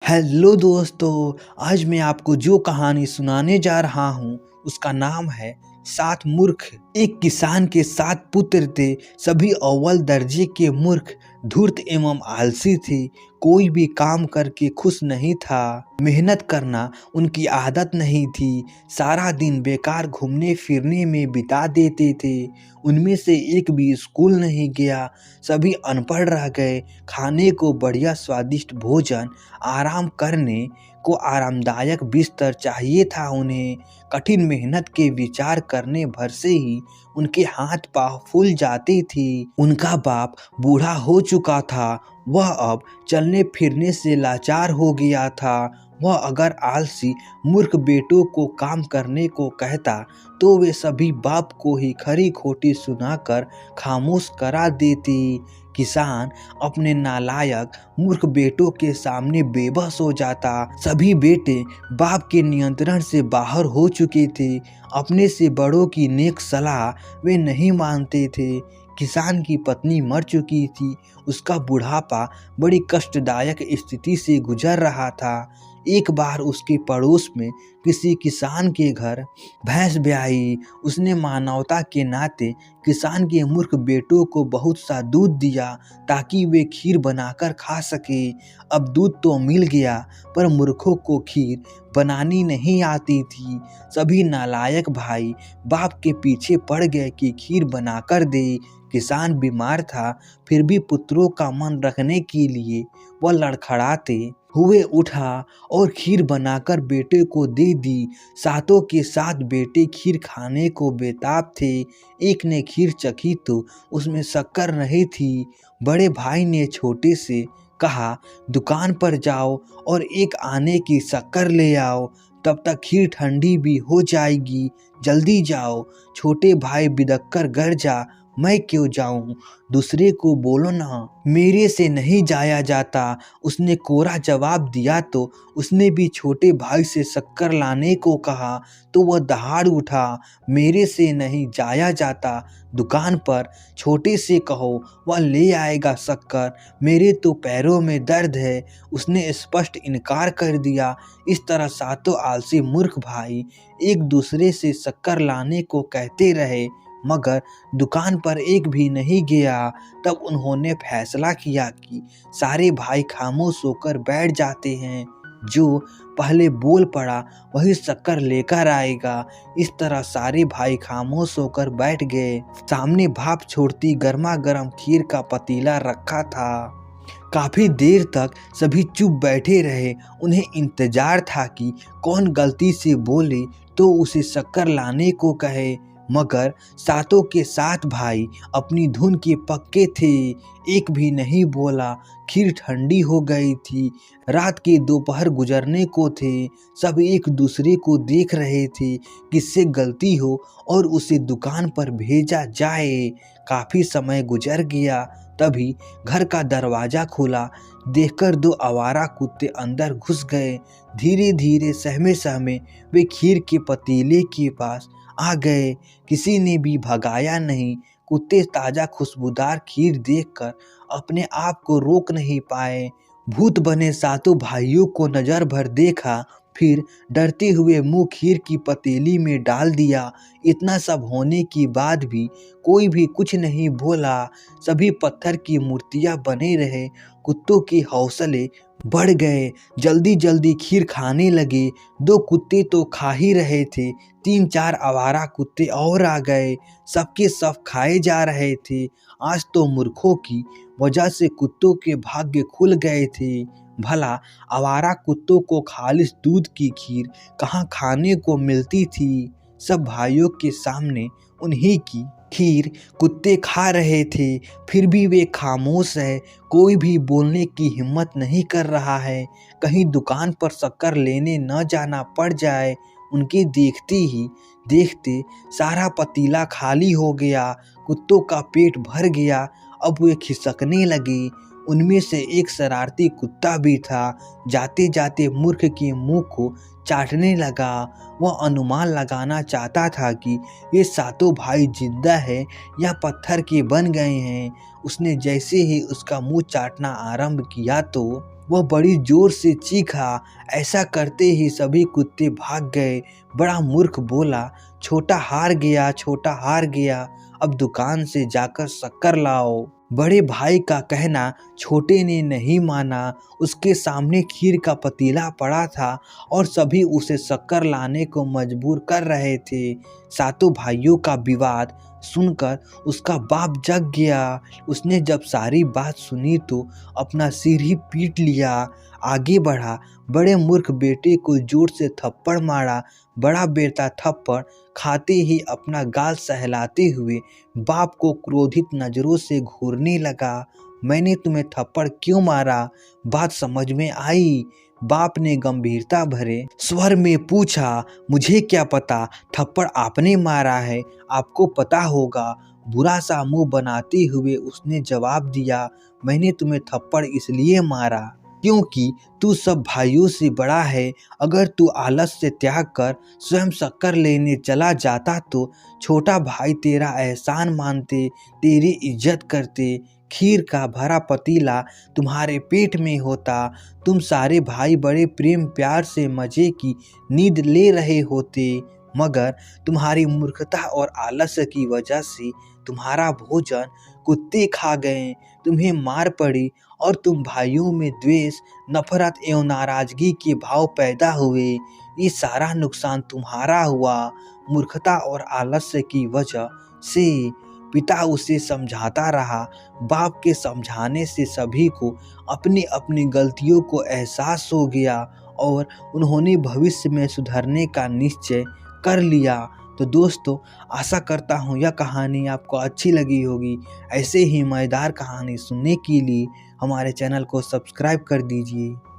Hello दोस्तों, आज मैं आपको जो कहानी सुनाने जा रहा हूँ उसका नाम है 7 मूर्ख। एक किसान के 7 पुत्र थे। सभी अव्वल दर्जे के मूर्ख, धूर्त एवं आलसी थे। कोई भी काम करके खुश नहीं था। मेहनत करना उनकी आदत नहीं थी। सारा दिन बेकार घूमने फिरने में बिता देते थे। उनमें से एक भी स्कूल नहीं गया। सभी अनपढ़ रह गए। खाने को बढ़िया स्वादिष्ट भोजन, आराम करने को आरामदायक बिस्तर चाहिए था उन्हें। कठिन मेहनत के विचार करने भर से ही उनके हाथ पांव फूल जाते थे। उनका बाप बूढ़ा हो चुका था। वह अब चलने फिरने से लाचार हो गया था। वह अगर आलसी मूर्ख बेटों को काम करने को कहता तो वे सभी बाप को ही खरी खोटी सुनाकर खामोश करा देती। किसान अपने नालायक मूर्ख बेटों के सामने बेबस हो जाता। सभी बेटे बाप के नियंत्रण से बाहर हो चुके थे। अपने से बड़ों की नेक सलाह वे नहीं मानते थे। किसान की पत्नी मर चुकी थी। उसका बुढ़ापा बड़ी कष्टदायक स्थिति से गुजर रहा था। एक बार उसके पड़ोस में किसी किसान के घर भैंस ब्याई। उसने मानवता के नाते किसान के मूर्ख बेटों को बहुत सा दूध दिया ताकि वे खीर बनाकर खा सके। अब दूध तो मिल गया पर मूर्खों को खीर बनानी नहीं आती थी। सभी नालायक भाई बाप के पीछे पड़ गए कि खीर बनाकर दे। किसान बीमार था, फिर भी पुत्रों का मन रखने के लिए वह लड़खड़ाते हुए उठा और खीर बनाकर बेटे को दे दी। सातों के 7 बेटे खीर खाने को बेताब थे। एक ने खीर चखी तो उसमें शक्कर नहीं थी। बड़े भाई ने छोटे से कहा, दुकान पर जाओ और एक आने की शक्कर ले आओ, तब तक खीर ठंडी भी हो जाएगी, जल्दी जाओ। छोटे भाई बिदक कर घर जा। मैं क्यों जाऊं, दूसरे को बोलो ना, मेरे से नहीं जाया जाता। उसने कोरा जवाब दिया तो उसने भी छोटे भाई से शक्कर लाने को कहा तो वह दहाड़ उठा, मेरे से नहीं जाया जाता। दुकान पर छोटे से कहो, वह ले आएगा शक्कर, मेरे तो पैरों में दर्द है। उसने स्पष्ट इनकार कर दिया। इस तरह सातों आलसी मूर्ख भाई एक दूसरे से शक्कर लाने को कहते रहे मगर दुकान पर एक भी नहीं गया। तब उन्होंने फैसला किया कि सारे भाई खामोश होकर बैठ जाते हैं, जो पहले बोल पड़ा वही शक्कर लेकर आएगा। इस तरह सारे भाई खामोश होकर बैठ गए। सामने भाप छोड़ती गर्मा गर्म खीर का पतीला रखा था। काफी देर तक सभी चुप बैठे रहे। उन्हें इंतजार था कि कौन गलती से बोले तो उसे शक्कर लाने को कहे, मगर सातों के 7 भाई अपनी धुन के पक्के थे। एक भी नहीं बोला। खीर ठंडी हो गई थी। रात के दोपहर गुजरने को थे। सब एक दूसरे को देख रहे थे किससे गलती हो और उसे दुकान पर भेजा जाए। काफी समय गुजर गया। तभी घर का दरवाजा खुला। देखकर 2 आवारा कुत्ते अंदर घुस गए। धीरे धीरे सहमे सहमे वे खीर के पतीले के पास आ गए। किसी ने भी भगाया नहीं। कुत्ते ताजा खुशबूदार खीर देखकर अपने आप को रोक नहीं पाए। भूत बने सातों भाइयों को नजर भर देखा, फिर डरते हुए मुंह खीर की पतीली में डाल दिया। इतना सब होने के बाद भी कोई भी कुछ नहीं बोला। सभी पत्थर की मूर्तियां बने रहे। कुत्तों के हौसले बढ़ गए। जल्दी जल्दी खीर खाने लगे। 2 कुत्ते तो खा ही रहे थे, 3-4 आवारा कुत्ते और आ गए। सबके सब खाए जा रहे थे। आज तो मूर्खों की वजह से कुत्तों के भाग्य खुल गए थे। भला आवारा कुत्तों को खालिस दूध की खीर कहाँ खाने को मिलती थी। सब भाइयों के सामने उन्हीं की खीर कुत्ते खा रहे थे, फिर भी वे खामोश है। कोई भी बोलने की हिम्मत नहीं कर रहा है। कहीं दुकान पर शक्कर लेने न जाना पड़ जाए। उनके देखते ही देखते सारा पतीला खाली हो गया। कुत्तों का पेट भर गया। अब वे खिसकने लगे। उनमें से एक शरारती कुत्ता भी था। जाते जाते मूर्ख के मुंह को चाटने लगा। वह अनुमान लगाना चाहता था कि ये सातों भाई जिंदा है या पत्थर के बन गए हैं। उसने जैसे ही उसका मुंह चाटना आरंभ किया तो वह बड़ी जोर से चीखा। ऐसा करते ही सभी कुत्ते भाग गए। बड़ा मूर्ख बोला, छोटा हार गया, छोटा हार गया, अब दुकान से जाकर शक्कर लाओ। बड़े भाई का कहना छोटे ने नहीं माना। उसके सामने खीर का पतीला पड़ा था और सभी उसे शक्कर लाने को मजबूर कर रहे थे। सातों भाइयों का विवाद सुनकर उसका बाप जग गया। उसने जब सारी बात सुनी तो अपना सिर ही पीट लिया। आगे बढ़ा, बड़े मूर्ख बेटे को जोर से थप्पड़ मारा। बड़ा बेटा थप्पड़ खाते ही अपना गाल सहलाते हुए बाप को क्रोधित नजरों से घूरने लगा। मैंने तुम्हें थप्पड़ क्यों मारा? बात समझ में आई। बाप ने गंभीरता भरे स्वर में पूछा, मुझे क्या पता, थप्पड़ आपने मारा है, आपको पता होगा। बुरा सा मुंह बनाते हुए उसने जवाब दिया, मैंने तुम्हें थप्पड़ इसलिए मारा क्योंकि तू सब भाइयों से बड़ा है। अगर तू आलस से त्याग कर स्वयं शक्कर लेने चला जाता तो छोटा भाई तेरा एहसान मानते, तेरी इज्जत करते। खीर का भरा पतीला तुम्हारे पेट में होता। तुम सारे भाई बड़े प्रेम प्यार से मजे की नींद ले रहे होते, मगर तुम्हारी मूर्खता और आलस्य की वजह से तुम्हारा भोजन कुत्ते खा गए, तुम्हें मार पड़ी और तुम भाइयों में द्वेष, नफरत एवं नाराजगी के भाव पैदा हुए। ये सारा नुकसान तुम्हारा हुआ। मूर्खता और आलस्य की वजह से। पिता उसे समझाता रहा। बाप के समझाने से सभी को अपनी अपनी गलतियों को एहसास हो गया और उन्होंने भविष्य में सुधरने का निश्चय कर लिया। तो दोस्तों, आशा करता हूँ यह कहानी आपको अच्छी लगी होगी। ऐसे ही मज़ेदार कहानी सुनने के लिए हमारे चैनल को सब्सक्राइब कर दीजिए।